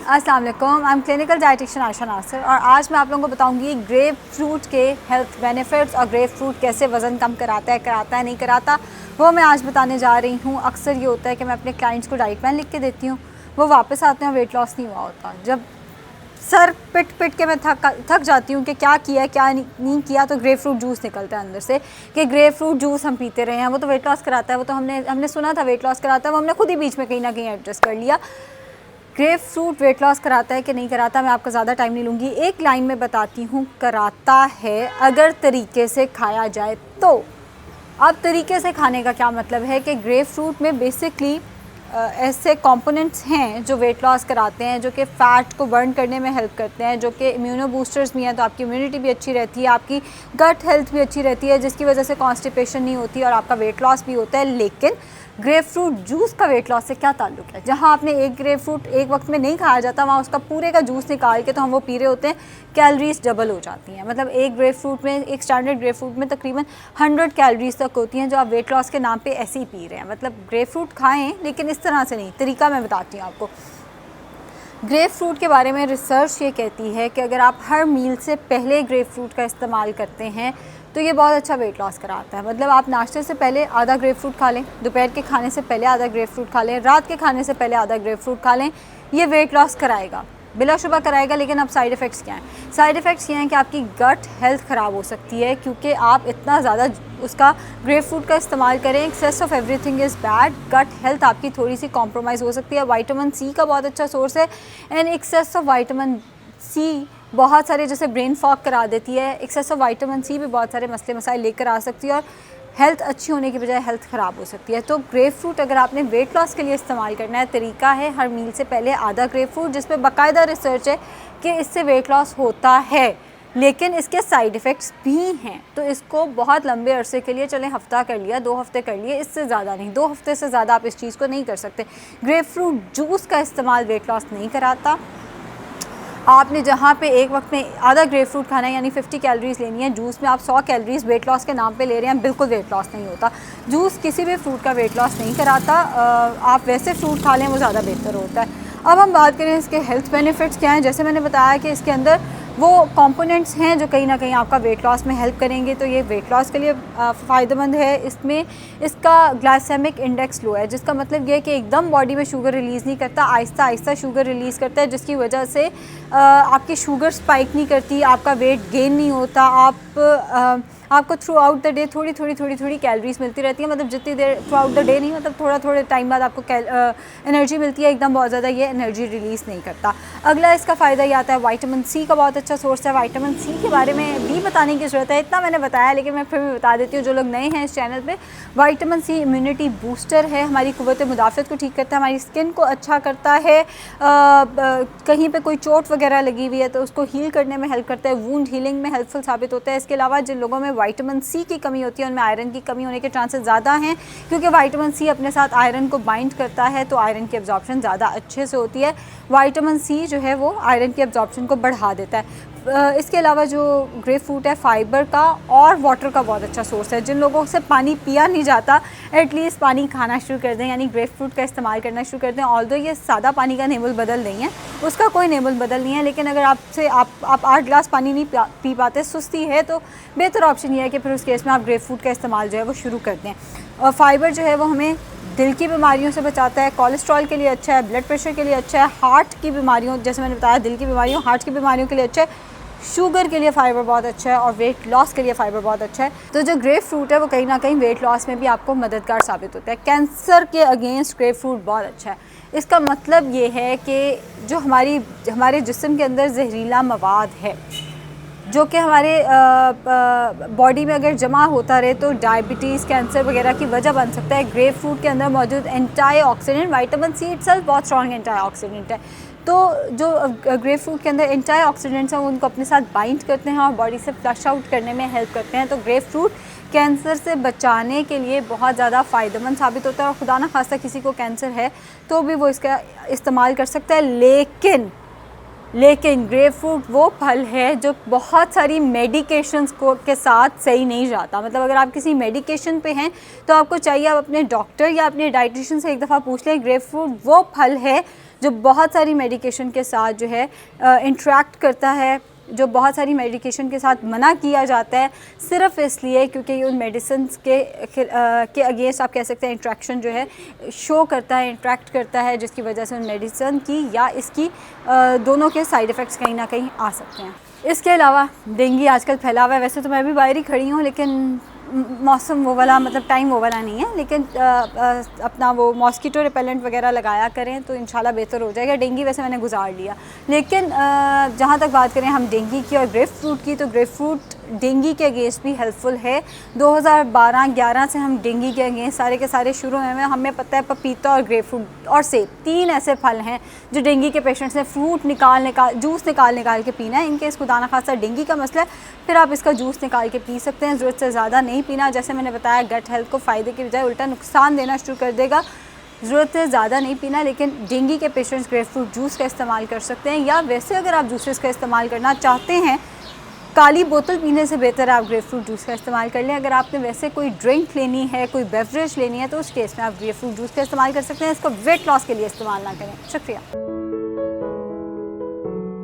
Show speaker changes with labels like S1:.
S1: अस्सलाम वालेकुम, I am clinical dietitian Ayesha Nasir और आज मैं आप लोगों को बताऊंगी ग्रेप फ्रूट के हेल्थ बेनिफिट्स और ग्रेप फ्रूट कैसे वज़न कम कराता है नहीं कराता, वो मैं आज बताने जा रही हूँ। अक्सर ये होता है कि मैं अपने क्लाइंट्स को डाइट प्लान लिख के देती हूँ, वो वापस आते हैं और वेट लॉस नहीं हुआ होता। जब सर पिट के मैं थक जाती हूँ कि क्या किया क्या नहीं किया, तो ग्रेप फ्रूट जूस निकलता है अंदर से कि ग्रेप फ्रूट जूस हम पीते रहे हैं, वो तो वेट लॉस कराता है, वो तो हमने सुना था वेट लॉस कराता है, वो हमने खुद ही बीच में कहीं ना कहीं एडजस्ट कर लिया। ग्रेप फ्रूट वेट लॉस कराता है कि नहीं कराता, मैं आपका ज़्यादा टाइम नहीं लूँगी, एक लाइन में बताती हूँ। कराता है अगर तरीके से खाया जाए तो। अब तरीके से खाने का क्या मतलब है कि ग्रेप फ्रूट में बेसिकली ऐसे कंपोनेंट्स हैं जो वेट लॉस कराते हैं, जो कि फ़ैट को बर्न करने में हेल्प करते हैं, जो कि इम्यूनो बूस्टर्स भी हैं, तो आपकी इम्यूनिटी भी अच्छी रहती है, आपकी गट हेल्थ भी अच्छी रहती है, जिसकी वजह से कॉन्स्टिपेशन नहीं होती और आपका वेट लॉस भी होता है। लेकिन ग्रेप फ्रूट जूस का वेट लॉस से क्या ताल्लुक है? जहाँ आपने एक ग्रेप फ्रूट एक वक्त में नहीं खाया जाता, वहाँ उसका पूरे का जूस निकाल के तो हम वो पी रहे होते हैं, कैलोरीज डबल हो जाती हैं। मतलब एक ग्रेप फ्रूट में, एक स्टैंडर्ड ग्रेप फ्रूट में तकरीबन 100 कैलोरीज तक होती हैं, जो आप वेट लॉस के नाम पे ऐसे ही पी रहे हैं। मतलब ग्रेप फ्रूट खाएं लेकिन इस तरह से नहीं, तरीका मैं बताती हूँ आपको। ग्रेप फ्रूट के बारे में रिसर्च ये कहती है कि अगर आप हर मील से पहले ग्रेप फ्रूट का इस्तेमाल करते हैं तो ये बहुत अच्छा वेट लॉस कराता है। मतलब आप नाश्ते से पहले आधा ग्रेप फ्रूट खा लें, दोपहर के खाने से पहले आधा ग्रेप फ्रूट खा लें, रात के खाने से पहले आधा ग्रेप फ्रूट खा लें, ये वेट लॉस कराएगा, बिलाशुबा कराएगा। लेकिन अब साइड इफ़ेक्ट्स क्या हैं? साइड इफ़ेक्ट्स ये हैं कि आपकी गट हेल्थ ख़राब हो सकती है, क्योंकि आप इतना ज़्यादा उसका ग्रेप फ्रूट का इस्तेमाल करें। Excess of everything is bad. Gut health आपकी थोड़ी सी कॉम्प्रोमाइज़ हो सकती है। विटामिन सी का बहुत अच्छा सोर्स है, and excess of vitamin C बहुत सारे, जैसे ब्रेन फॉग करा देती है, एक्सेस ऑफ विटामिन सी भी बहुत सारे मसले मसाइल लेकर आ सकती है और हेल्थ अच्छी होने की बजाय हेल्थ ख़राब हो सकती है। तो ग्रेप फ्रूट अगर आपने वेट लॉस के लिए इस्तेमाल करना है, तरीका है हर मील से पहले आधा ग्रेप फ्रूट, जिस पे बाकायदा रिसर्च है कि इससे वेट लॉस होता है, लेकिन इसके साइड इफ़ेक्ट्स भी हैं। तो इसको बहुत लंबे अरसे के लिए, चलें हफ़्ता कर लिया, 2 हफ़्ते कर लिए, इससे ज़्यादा नहीं, 2 हफ़्ते से ज़्यादा आप इस चीज़ को नहीं कर सकते। ग्रेप फ्रूट जूस का इस्तेमाल वेट लॉस नहीं कराता। आपने जहाँ पे एक वक्त में आधा ग्रेप फ्रूट खाना है, यानी 50 कैलोरीज़ लेनी है, जूस में आप 100 कैलोरीज़ वेट लॉस के नाम पे ले रहे हैं, बिल्कुल वेट लॉस नहीं होता। जूस किसी भी फ्रूट का वेट लॉस नहीं कराता। आप वैसे फ्रूट खा लें, वो ज़्यादा बेहतर होता है। अब हम बात करें इसके हेल्थ बेनिफिट्स क्या हैं। जैसे मैंने बताया कि इसके अंदर वो कंपोनेंट्स हैं जो कहीं ना कहीं आपका वेट लॉस में हेल्प करेंगे, तो ये वेट लॉस के लिए फ़ायदेमंद है। इसमें इसका ग्लाइसेमिक इंडेक्स लो है, जिसका मतलब ये है कि एकदम बॉडी में शुगर रिलीज़ नहीं करता, आहिस्ता आहिस्ता शुगर रिलीज़ करता है, जिसकी वजह से आपकी शुगर स्पाइक नहीं करती, आपका वेट गेन नहीं होता। आपको थ्रू आउट द डे थोड़ी थोड़ी कैलोरीज मिलती रहती है। मतलब जितनी देर थ्रू आउट द डे नहीं, मतलब थोड़ा टाइम बाद आपको एनर्जी मिलती है, एकदम बहुत ज़्यादा ये एनर्जी रिलीज़ नहीं करता। अगला इसका फ़ायदा ये आता है, विटामिन सी का बहुत अच्छा सोर्स है। विटामिन सी के बारे में भी बताने की ज़रूरत है, इतना मैंने बताया, लेकिन मैं फिर भी बता देती हूँ जो लोग नए हैं इस चैनल पे। विटामिन सी इम्यूनिटी बूस्टर है, हमारी क़ुव्वत मुदाफ़त को ठीक करता है, हमारी स्किन को अच्छा करता है। कहीं पे कोई चोट वगैरह लगी हुई है तो उसको हील करने में हेल्प करता है, वूंड हीलिंग में हेल्पफुल साबित होता है। इसके अलावा जिन लोगों में विटामिन सी की कमी होती है, उनमें आयरन की कमी होने के चांसेस ज़्यादा हैं, क्योंकि विटामिन सी अपने साथ आयरन को बाइंड करता है, तो आयरन की एब्जॉर्प्शन ज़्यादा अच्छे से होती है। विटामिन सी जो है वो आयरन की एब्जॉर्प्शन को बढ़ा देता है। इसके अलावा जो ग्रेप फ्रूट है, फाइबर का और वाटर का बहुत अच्छा सोर्स है। जिन लोगों से पानी पिया नहीं जाता, एटलीस्ट पानी खाना शुरू कर दें, यानी ग्रेप फ्रूट का इस्तेमाल करना शुरू कर दें। ऑल्दो ये सादा पानी का नेबुल बदल नहीं है, उसका कोई नेबुल बदल नहीं है, लेकिन अगर आप 8 गिलास पानी नहीं पी पाते, सुस्ती है, तो बेहतर ऑप्शन ये है कि फिर उस केस में आप ग्रेप फ्रूट का इस्तेमाल जो है वो शुरू कर दें। और फाइबर जो है वो हमें दिल की बीमारियों से बचाता है, कोलेस्ट्रॉल के लिए अच्छा है, ब्लड प्रेशर के लिए अच्छा है, हार्ट की बीमारियों, जैसे मैंने बताया दिल की बीमारियों, हार्ट की बीमारियों के लिए अच्छा है, शुगर के लिए फ़ाइबर बहुत अच्छा है, और वेट लॉस के लिए फ़ाइबर बहुत अच्छा है। तो जो ग्रेप फ्रूट है वो कहीं ना कहीं वेट लॉस में भी आपको मददगार साबित होता है। कैंसर के अगेंस्ट ग्रेप फ्रूट बहुत अच्छा है। इसका मतलब ये है कि जो हमारे जिस्म के अंदर जहरीला मवाद है, जो कि हमारे बॉडी में अगर जमा होता रहे तो डायबिटीज़, कैंसर वगैरह की वजह बन सकता है। ग्रेप फ्रूट के अंदर मौजूद एंटीऑक्सीडेंट, विटामिन सी इटसेल्फ बहुत स्ट्रॉन्ग एंटीऑक्सीडेंट है, तो जो ग्रेप फ्रूट के अंदर एंटीऑक्सीडेंट्स हैं उनको अपने साथ बाइंड करते हैं और बॉडी से फ्लश आउट करने में हेल्प करते हैं। तो ग्रेप फ्रूट कैंसर से बचाने के लिए बहुत ज़्यादा फ़ायदेमंद साबित होता है, और खुदा ना खास्ता किसी को कैंसर है तो भी वो इसका इस्तेमाल कर सकता है। लेकिन ग्रेप फ्रूट वो फल है जो बहुत सारी मेडिकेशंस को के साथ सही नहीं जाता। मतलब अगर आप किसी मेडिकेशन पे हैं तो आपको चाहिए आप अपने डॉक्टर या अपने डाइटिशियन से एक दफ़ा पूछ लें। ग्रेप फ्रूट वो फल है जो बहुत सारी मेडिकेशन के साथ जो है इंटरेक्ट करता है, जो बहुत सारी मेडिकेशन के साथ मना किया जाता है सिर्फ़ इसलिए क्योंकि उन मेडिसिन के अगेंस्ट आप कह सकते हैं इंट्रैक्शन जो है शो करता है, इंट्रैक्ट करता है, जिसकी वजह से उन मेडिसिन की या इसकी दोनों के साइड इफ़ेक्ट्स कहीं ना कहीं आ सकते हैं। इसके अलावा डेंगू आजकल फैला हुआ है। वैसे तो मैं भी बाहर ही खड़ी हूँ, लेकिन मौसम वो वाला मतलब टाइम वो वाला नहीं है, लेकिन अपना वो मॉस्किटो रिपेलेंट वगैरह लगाया करें तो इंशाल्लाह बेहतर हो जाएगा। डेंगू वैसे मैंने गुजार लिया, लेकिन जहाँ तक बात करें हम डेंगू की और ग्रेप फ्रूट की, तो ग्रेप फ्रूट डेंगू के अगेंस्ट भी हेल्पफुल है। 2012-11 से हम डेंगू के अगेंस्ट सारे के सारे शुरू हुए हैं। हमें पता है पपीता और ग्रेप फ्रूट और सेब 3 ऐसे फल हैं जो डेंगू के पेशेंट्स ने फ्रूट निकाल जूस निकाल के पीना है। इनके खुदा न खासा डेंगू का मसला है, फिर आप इसका जूस निकाल के पी सकते हैं। ज़रूरत से ज़्यादा नहीं पीना, जैसे मैंने बताया गट हेल्थ को फ़ायदे की बजाय उल्टा नुकसान देना शुरू कर देगा। ज़रूरत से ज़्यादा नहीं पीना, लेकिन डेंगू के पेशेंट्स ग्रेप फ्रूट जूस का इस्तेमाल कर सकते हैं। या वैसे अगर आप जूसेस का इस्तेमाल करना चाहते हैं, काली बोतल पीने से बेहतर है आप ग्रेप फ्रूट जूस का इस्तेमाल कर लें। अगर आपने वैसे कोई ड्रिंक लेनी है, कोई बेवरेज लेनी है, तो उस केस में आप ग्रेप फ्रूट जूस का इस्तेमाल कर सकते हैं। इसको वेट लॉस के लिए इस्तेमाल ना करें। शुक्रिया।